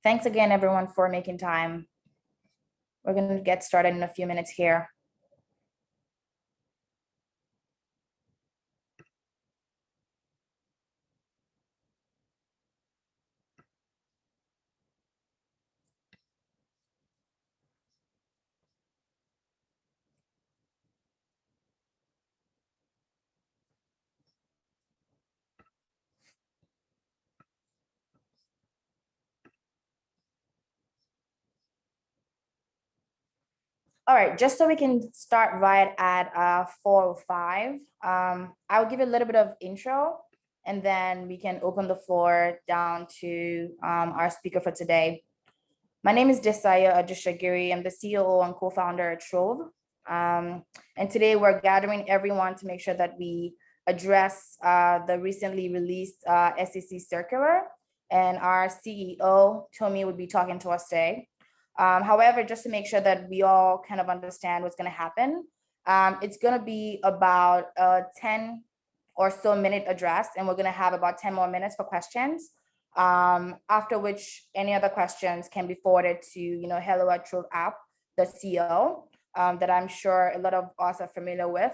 Thanks again, everyone, for making time. We're going to get started in a few minutes here. All right, just so we can start right at 4:05, I'll give you a little bit of intro, and then we can open the floor down to our speaker for today. My name is Desaya Adushagiri. I'm the CEO and co-founder at Trove. And today we're gathering everyone to make sure that we address the recently released SEC circular, and our CEO, Tomi, would be talking to us today. However, just to make sure that we all kind of understand what's going to happen, it's going to be about a 10 or so minute address, and we're going to have about 10 more minutes for questions. After which any other questions can be forwarded to, Hello at Trove app, the CEO, that I'm sure a lot of us are familiar with.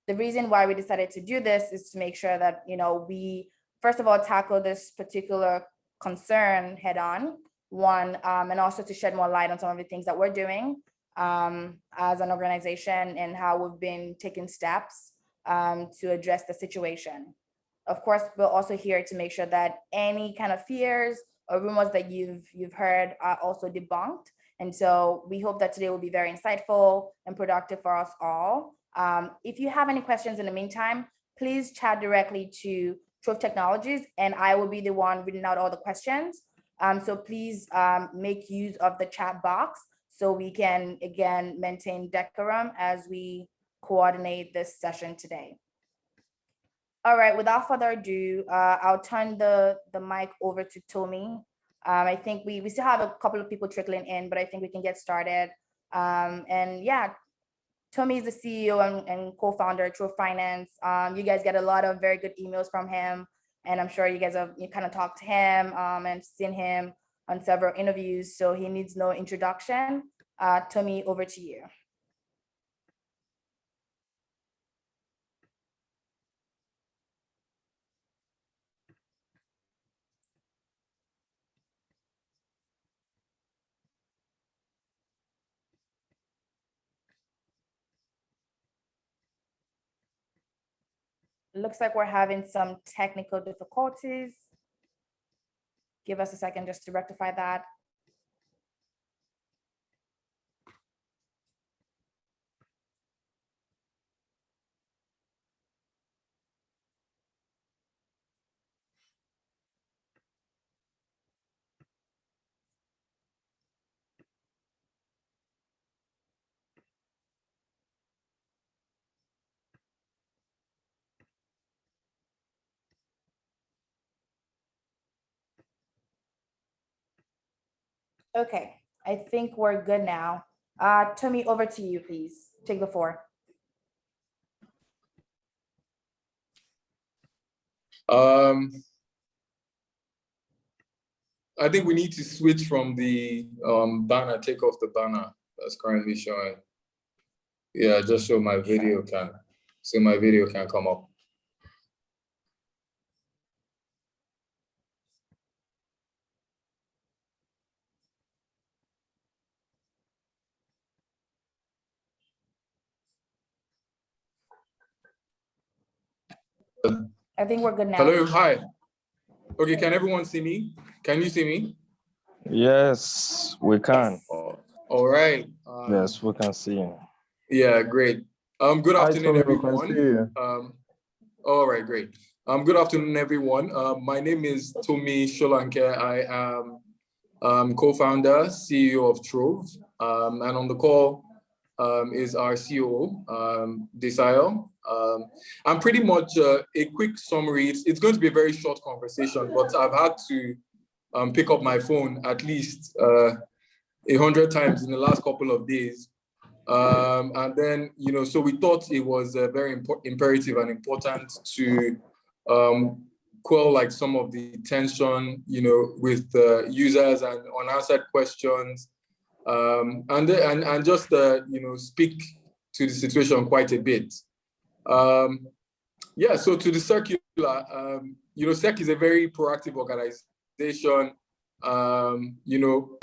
The reason why we decided to do this is to make sure that, we, first of all, tackle this particular concern head on, one, and also to shed more light on some of the things that we're doing as an organization and how we've been taking steps to address the situation. Of course, we're also here to make sure that any kind of fears or rumors that you've heard are also debunked. And so we hope that today will be very insightful and productive for us all. If you have any questions in the meantime, please chat directly to Trove Technologies, and I will be the one reading out all the questions. So please make use of the chat box so we can, again, maintain decorum as we coordinate this session today. All right, without further ado, I'll turn the mic over to Tomi. I think we still have a couple of people trickling in, but I think we can get started. And yeah, Tomi is the CEO and co-founder of Trove Finance. You guys get a lot of very good emails from him, and I'm sure you guys have kind of talked to him and seen him on several interviews, so he needs no introduction. Tomi, over to you. Looks like we're having some technical difficulties. Give us a second just to rectify that. Okay, I think we're good now. Tomi, over to you, please. Take the floor. I think we need to switch from the banner, take off the banner that's currently showing. Yeah, just so my video can come up. I think we're good now. Hello, hi. Okay, can everyone see me? Can you see me? Yes, we can. All right. Yes, we can see you. Yeah, great. Good afternoon, everyone. All right, great. Good afternoon, everyone. My name is Tomi Solanke. I am co-founder, CEO of Trove. And on the call is our COO, Desaya. And pretty much a quick summary. It's going to be a very short conversation, but I've had to pick up my phone at least 100 times in the last couple of days. And then, so we thought it was very imperative and important to quell like some of the tension, with users and unanswered questions, and just speak to the situation quite a bit. So to the circular, SEC is a very proactive organization.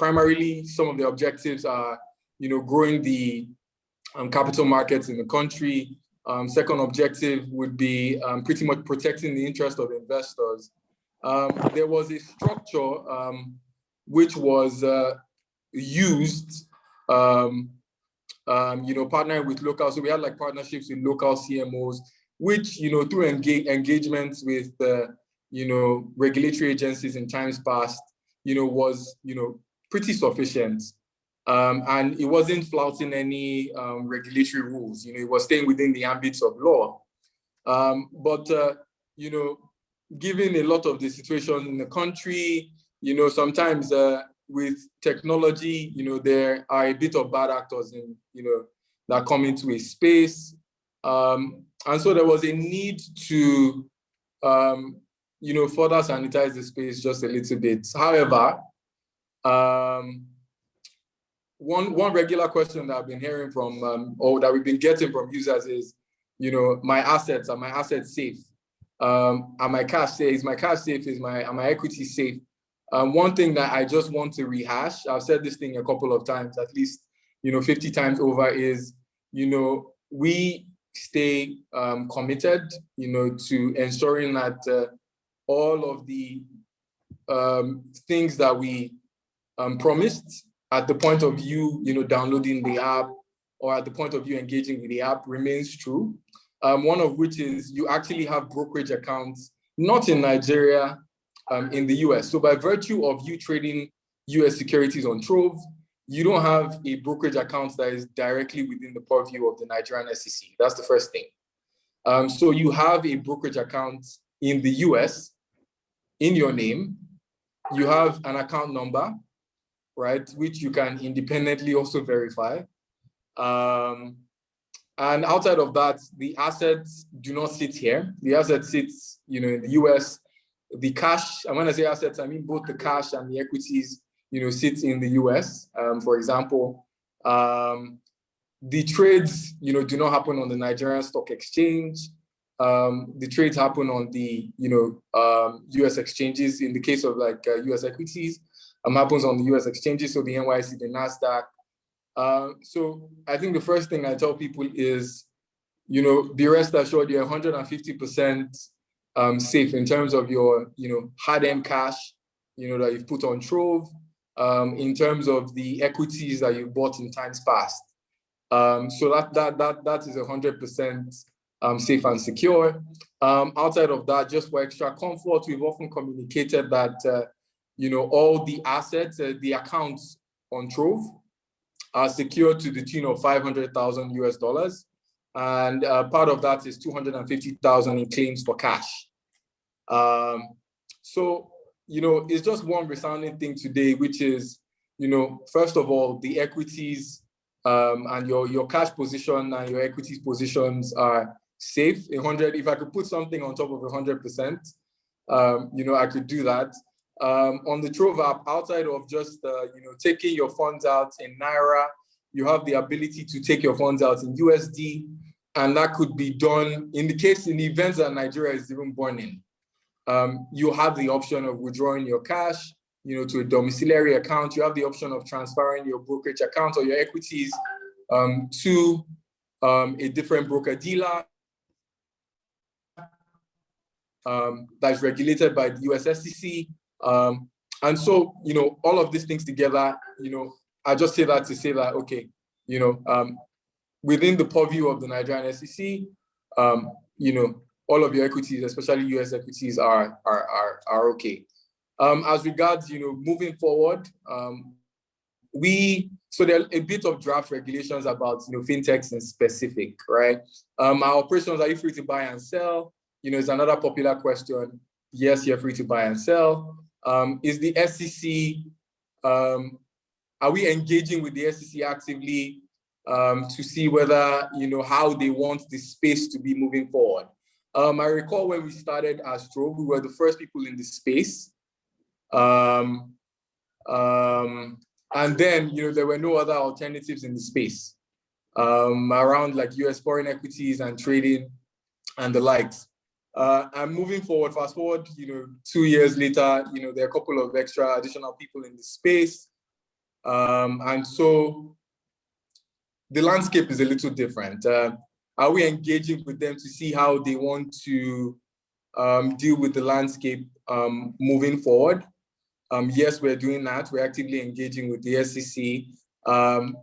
Primarily some of the objectives are, growing the capital markets in the country. Second objective would be pretty much protecting the interest of investors. There was a structure which was used, partnering with local. So we had like partnerships with local CMOs, which, through engagements with, regulatory agencies in times past, was, pretty sufficient. And it wasn't flouting any regulatory rules. It was staying within the ambits of law. But given a lot of the situations in the country, sometimes with technology, there are a bit of bad actors in, that come into a space. And so there was a need to, further sanitize the space just a little bit. However, one regular question that I've been hearing from, or that we've been getting from users is, are my assets safe? Are my cash safe? Is my cash safe? Are my equity safe? One thing that I just want to rehash, I've said this thing a couple of times, at least, 50 times over, is, we stay committed, to ensuring that all of the things that we promised at the point of you, downloading the app, or at the point of you engaging with the app, remains true. One of which is you actually have brokerage accounts, not in Nigeria, in the US. So by virtue of you trading US securities on Trove, you don't have a brokerage account that is directly within the purview of the Nigerian SEC. That's the first thing. So you have a brokerage account in the US in your name. You have an account number, right, which you can independently also verify. And outside of that, the assets do not sit here. The asset sits, in the US. The cash, and when I say assets, I mean both the cash and the equities, sits in the US. For example, the trades, do not happen on the Nigerian Stock Exchange. The trades happen on the, US exchanges. In the case of like US equities, happens on the US exchanges, so the NYSE, the NASDAQ. So I think the first thing I tell people is, be rest assured you're 150% safe in terms of your, hard-earned cash, that you've put on Trove, in terms of the equities that you bought in times past. So that is 100% safe and secure. Outside of that, just for extra comfort, we've often communicated that, all the assets, the accounts on Trove are secured to the tune of $500,000 US. And part of that is 250,000 in claims for cash. So, it's just one resounding thing today, which is, first of all, the equities and your cash position and your equities positions are safe. 100. If I could put something on top of 100%, I could do that. On the Trove app, outside of just taking your funds out in Naira, you have the ability to take your funds out in USD, and that could be done in the events that Nigeria is even born in. You have the option of withdrawing your cash, to a domiciliary account. You have the option of transferring your brokerage account or your equities to a different broker dealer that's regulated by the US SEC. And so, all of these things together, I just say that to say that, okay, within the purview of the Nigerian SEC, all of your equities, especially US equities, are okay. As regards, moving forward, so there are a bit of draft regulations about, fintechs in specific, right? Our operations, are you free to buy and sell? Is another popular question. Yes, you're free to buy and sell. Is the SEC, are we engaging with the SEC actively to see whether, how they want the space to be moving forward? I recall when we started as Trove, we were the first people in the space. And then, there were no other alternatives in the space around like US foreign equities and trading and the likes. And moving forward, fast forward, 2 years later, there are a couple of extra additional people in the space. And so the landscape is a little different. Are we engaging with them to see how they want to deal with the landscape moving forward? Yes, we're doing that. We're actively engaging with the SEC.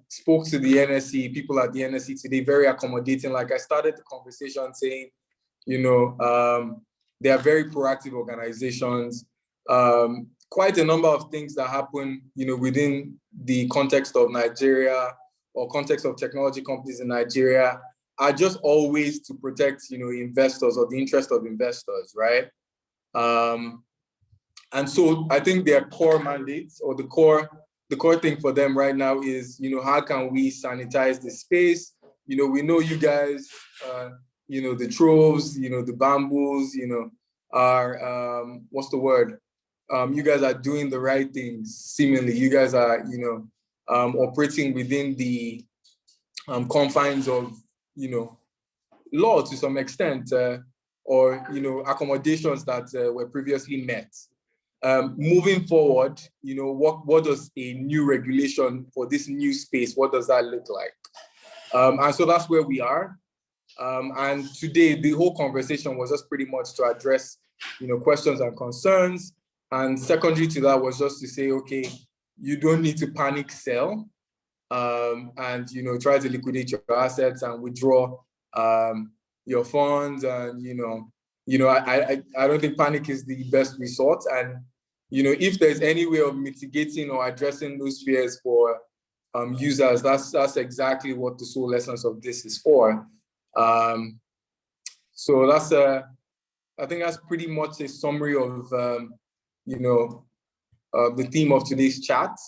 Spoke to the NSE, people at the NSE today, very accommodating. Like I started the conversation saying, they are very proactive organizations. Quite a number of things that happen, within the context of Nigeria or context of technology companies in Nigeria are just always to protect, investors or the interest of investors, right? And so I think their core mandates or the core thing for them right now is, how can we sanitize the space? We know you guys, the Troves, the Bamboos, are, what's the word? You guys are doing the right things, seemingly. You guys are, operating within the confines of, law to some extent, or, accommodations that were previously met. Moving forward, what does a new regulation for this new space, what does that look like? And so that's where we are. And today, the whole conversation was just pretty much to address, questions and concerns. And secondary to that was just to say, okay, you don't need to panic sell and, try to liquidate your assets and withdraw your funds. And, I don't think panic is the best resort. And, if there's any way of mitigating or addressing those fears for users, that's exactly what the sole essence of this is for. So that's I think that's pretty much a summary of the theme of today's chat.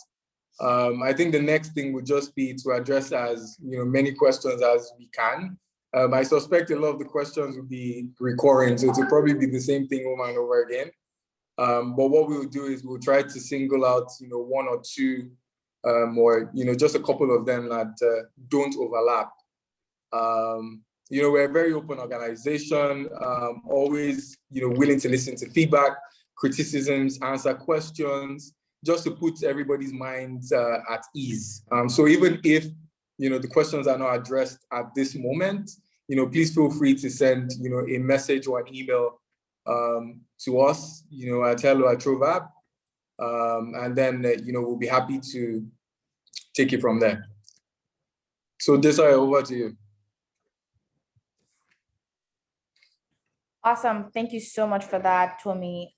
I think the next thing would just be to address as many questions as we can. I suspect a lot of the questions will be recurring, so it'll probably be the same thing over and over again. But what we'll do is we'll try to single out one or two or just a couple of them that don't overlap. We're a very open organization, always willing to listen to feedback, criticisms, answer questions, just to put everybody's minds at ease. So even if the questions are not addressed at this moment, please feel free to send a message or an email to us, at hello@Trove, and then we'll be happy to take it from there. So Desai, over to you. Awesome. Thank you so much for that, Tomi.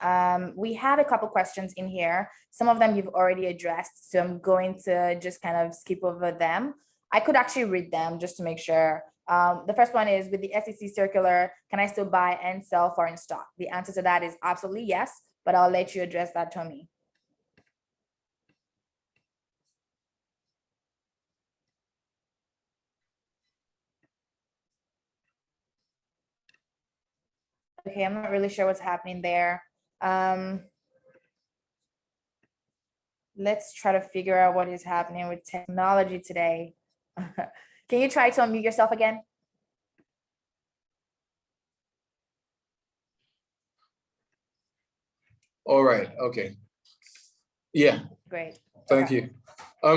We have a couple questions in here. Some of them you've already addressed, so I'm going to just kind of skip over them. I could actually read them just to make sure. The first one is, with the SEC circular, can I still buy and sell foreign stock? The answer to that is absolutely yes, but I'll let you address that, Tomi. Okay, I'm not really sure what's happening there. Let's try to figure out what is happening with technology today. Can you try to unmute yourself again? All right, okay. Yeah. Great. Thank you.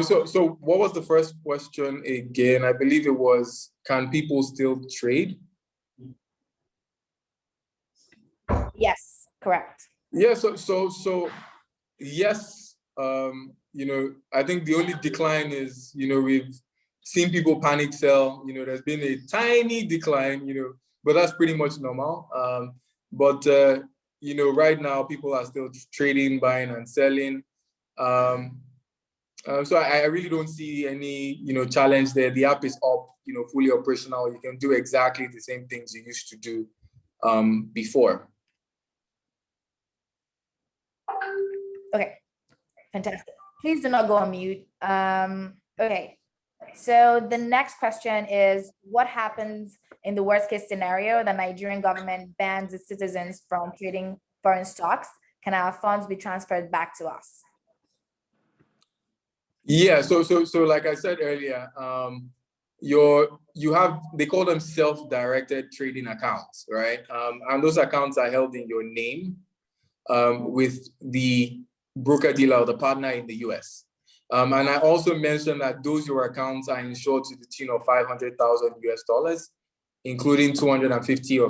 So what was the first question again? I believe it was, can people still trade? Yes, correct. Yeah, so yes, I think the only decline is, we've seen people panic sell, there's been a tiny decline, but that's pretty much normal. But right now people are still trading, buying and selling. So I really don't see any, challenge there. The app is up, fully operational. You can do exactly the same things you used to do before. Okay, fantastic. Please do not go on mute. Okay, so the next question is, what happens in the worst case scenario, the Nigerian government bans its citizens from trading foreign stocks, can our funds be transferred back to us? Yeah, so like I said earlier, they call them self-directed trading accounts, right? And those accounts are held in your name with the broker-dealer or the partner in the US. And I also mentioned that those your accounts are insured to the tune of 500,000 US dollars, including 250,000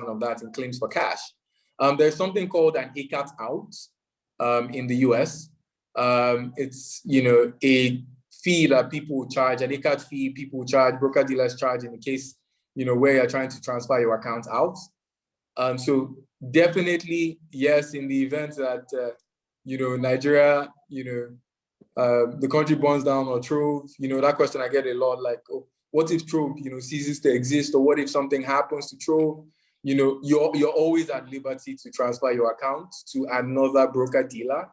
of that in claims for cash. There's something called an ACAT out in the US. It's, a fee that people charge, an ACAT fee people charge, broker dealers charge in the case, where you're trying to transfer your account out. So definitely, yes, in the event that, Nigeria, the country burns down or Trove, that question I get a lot, like, oh, what if Trove, ceases to exist, or what if something happens to Trove? You're always at liberty to transfer your account to another broker dealer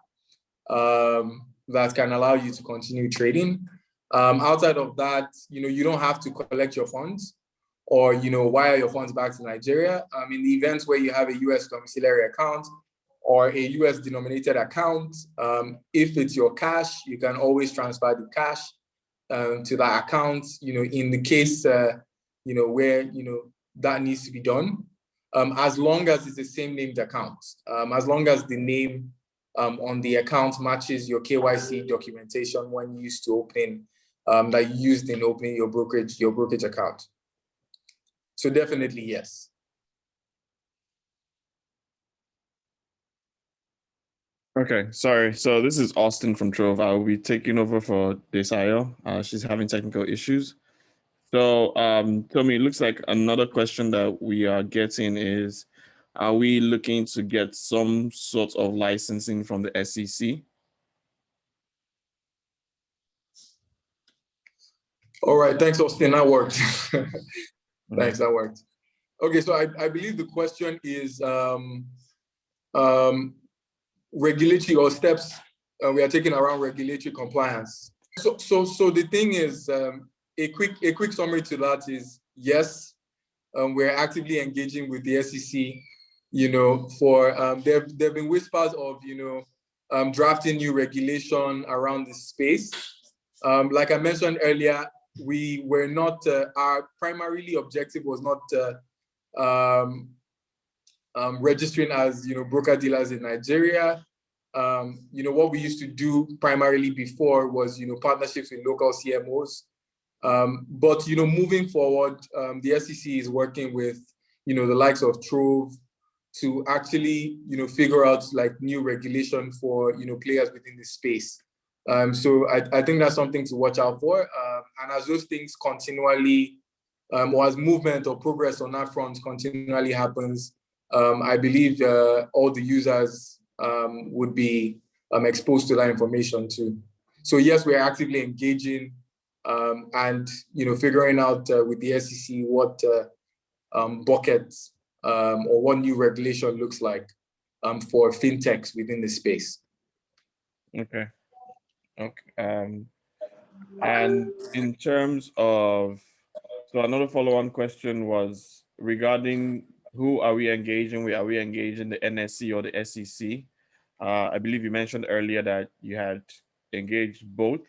that can allow you to continue trading. Outside of that, you don't have to collect your funds or, wire your funds back to Nigeria. In the events where you have a US domiciliary account or a US denominated account, if it's your cash, you can always transfer the cash to that account, in the case, where, that needs to be done, as long as it's the same named account, as long as the name on the account matches your KYC documentation when used to open, that you used in opening your brokerage account. So definitely, yes. Okay, sorry. So this is Austin from Trove. I will be taking over for Desayo. She's having technical issues. So, Tommy, it looks like another question that we are getting is, are we looking to get some sort of licensing from the SEC? All right, thanks, Austin. That worked. Thanks, that worked. Okay, so I believe the question is regulatory or steps we are taking around regulatory compliance. So the thing is, a quick summary to that is, yes, we're actively engaging with the SEC. For there've been whispers of drafting new regulation around this space. Like I mentioned earlier, we were not our primarily objective was not registering as broker dealers in Nigeria. What we used to do primarily before was partnerships with local CMOs. But moving forward, the SEC is working with the likes of Trove to actually figure out like new regulation for players within the space. So I think that's something to watch out for. And as those things continually, or as movement or progress on that front continually happens, I believe all the users would be exposed to that information too. So yes, we're actively engaging and figuring out with the SEC what buckets or what new regulation looks like for fintechs within the space. Okay. And in terms of, so another follow-on question was regarding who are we engaging with? Are we engaging the NSC or the SEC? I believe you mentioned earlier that you had engaged both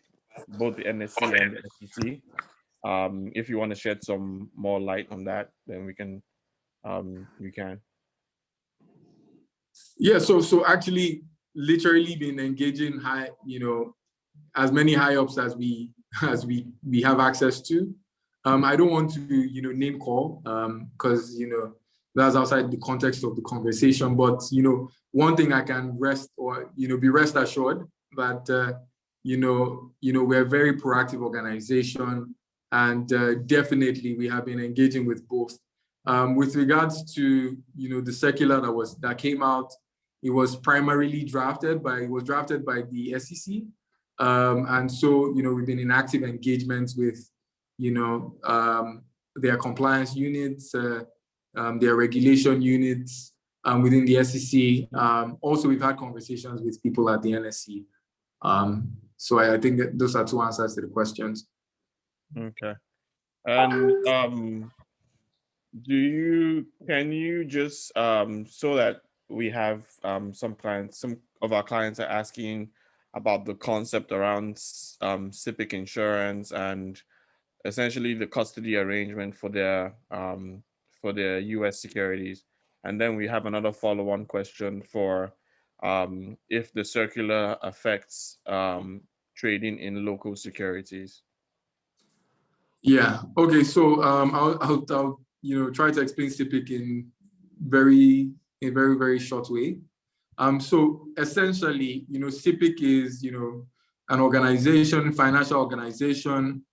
the NSC and the SEC. If you want to shed some more light on that, then we can. Yeah, so actually, literally been engaging as many high ups as we have access to. I don't want to name call because that's outside the context of the conversation. But one thing I can be rest assured that we're a very proactive organization, and definitely we have been engaging with both. With regards to the circular that came out, it was drafted by the SEC, and so we've been in active engagements with their compliance units, their regulation units within the SEC. Also, we've had conversations with people at the NSC. So I think that those are two answers to the questions. Okay. And can you just so that we have some of our clients are asking about the concept around SIPC insurance and essentially the custody arrangement for their US securities. And then we have another follow-on question for if the circular affects trading in local securities. Yeah. Okay. So I'll try to explain SIPC in a very very short way. So essentially, SIPC is an organization, financial organization,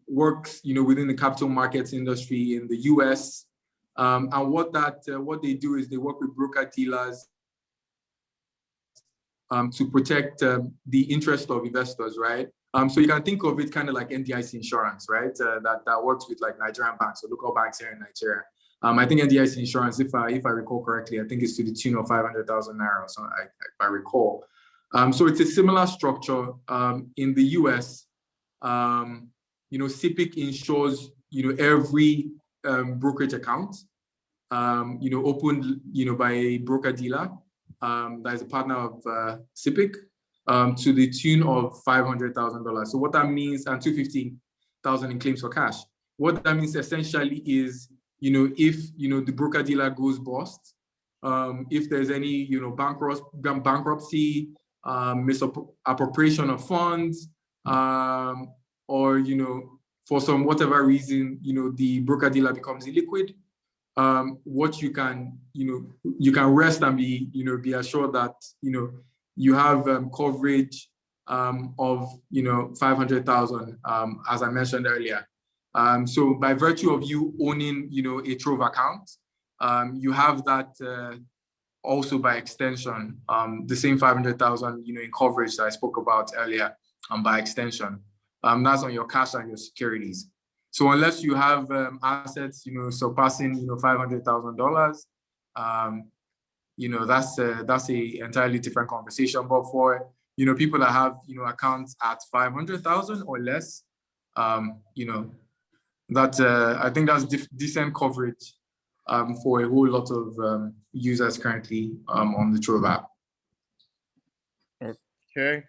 works within the capital markets industry in the US. And what they do is they work with broker dealers to protect the interest of investors, right? So you can think of it kind of like NDIC insurance, right? That works with like Nigerian banks or local banks here in Nigeria. I think NDIC insurance, if I recall correctly, I think it's to the tune of 500,000 naira, so if I recall. So it's a similar structure in the US. SIPC insures every brokerage account opened by a broker dealer that is a partner of SIPC to the tune of $500,000. So what that means, and $250,000 in claims for cash. What that means essentially is, if the broker dealer goes bust, if there's any bankruptcy, misappropriation of funds, or for some whatever reason, the broker dealer becomes illiquid. What you can rest and be assured that you have coverage of 500,000 as I mentioned earlier. So by virtue of you owning a Trove account, you have that also by extension, the same 500,000 in coverage that I spoke about earlier, by extension. That's on your cash and your securities. So unless you have assets, surpassing, $500,000, that's a entirely different conversation. But for people that have accounts at 500,000 or less, that I think that's decent coverage for a whole lot of users currently on the Trove app. Okay.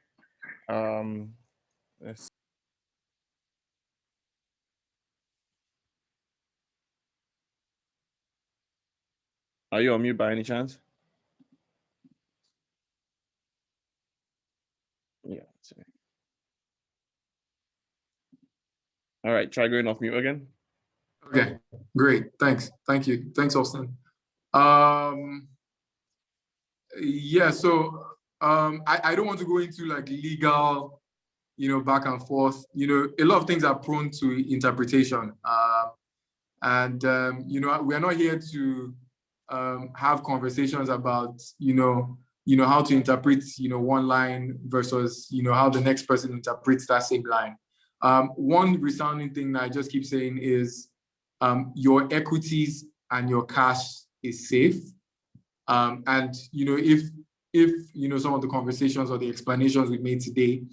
Are you on mute by any chance? Yeah. All right, try going off mute again. Okay, great. Thanks. Thank you. Thanks, Austin. Yeah, so I don't want to go into like legal, back and forth. A lot of things are prone to interpretation. And we are not here to have conversations about, how to interpret, one line versus, how the next person interprets that same line. One resounding thing that I just keep saying is your equities and your cash is safe. And if some of the conversations or the explanations we made today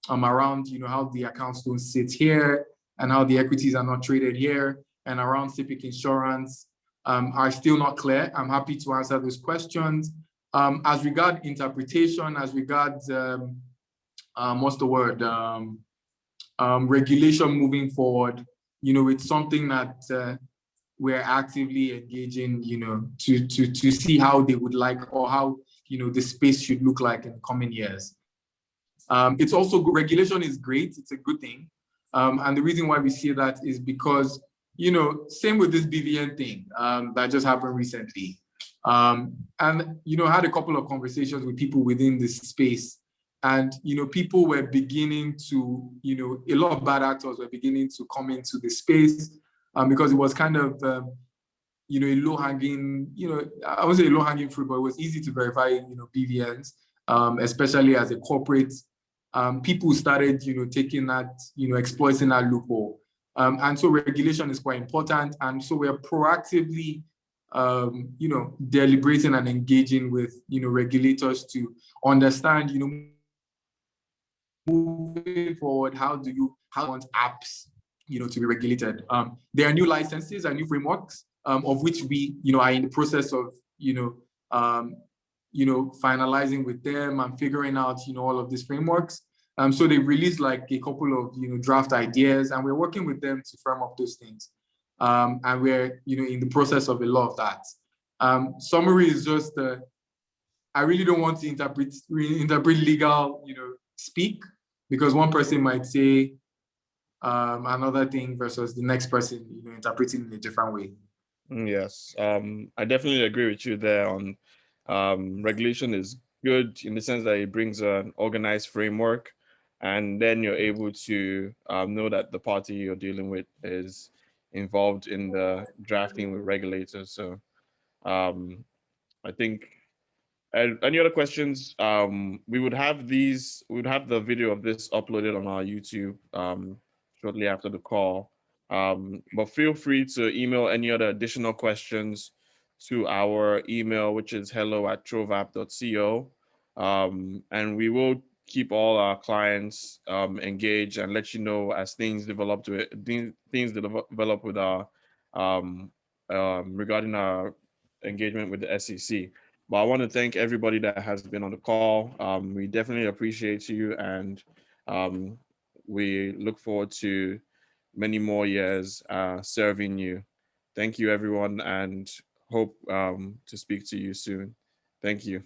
around how the accounts don't sit here and how the equities are not traded here and around SIPC insurance are still not clear, I'm happy to answer those questions. As regard interpretation, as regards what's the word, regulation moving forward, it's something that we're actively engaging, to see how they would like, or how the space should look like in the coming years. It's also good. Regulation is great. It's a good thing. And the reason why we see that is because, same with this BVN thing that just happened recently. And, I had a couple of conversations with people within this space, and, people were beginning to, a lot of bad actors were beginning to come into the space because it was kind of, a low-hanging, I won't say a low-hanging fruit, but it was easy to verify, BVNs, especially as a corporate. People started, taking that, exploiting that loophole. And so regulation is quite important. And so we're proactively, deliberating and engaging with, regulators to understand, moving forward, how do you want apps to be regulated. There are new licenses and new frameworks, of which we, are in the process of, finalizing with them and figuring out, all of these frameworks. So they released like a couple of, draft ideas, and we're working with them to firm up those things. And we're, in the process of a lot of that. Summary is just, I really don't want to interpret legal, speak, because one person might say another thing versus the next person, interpreting in a different way. Yes, I definitely agree with you there on regulation is good in the sense that it brings an organized framework, and then you're able to know that the party you're dealing with is involved in the drafting with regulators. So I think, any other questions? We would have the video of this uploaded on our YouTube shortly after the call. But feel free to email any other additional questions to our email, which is hello@trovapp.co. And we will keep all our clients engaged and let you know as things develop develop with our regarding our engagement with the SEC. But I want to thank everybody that has been on the call. We definitely appreciate you, and we look forward to many more years serving you. Thank you, everyone, and hope to speak to you soon. Thank you.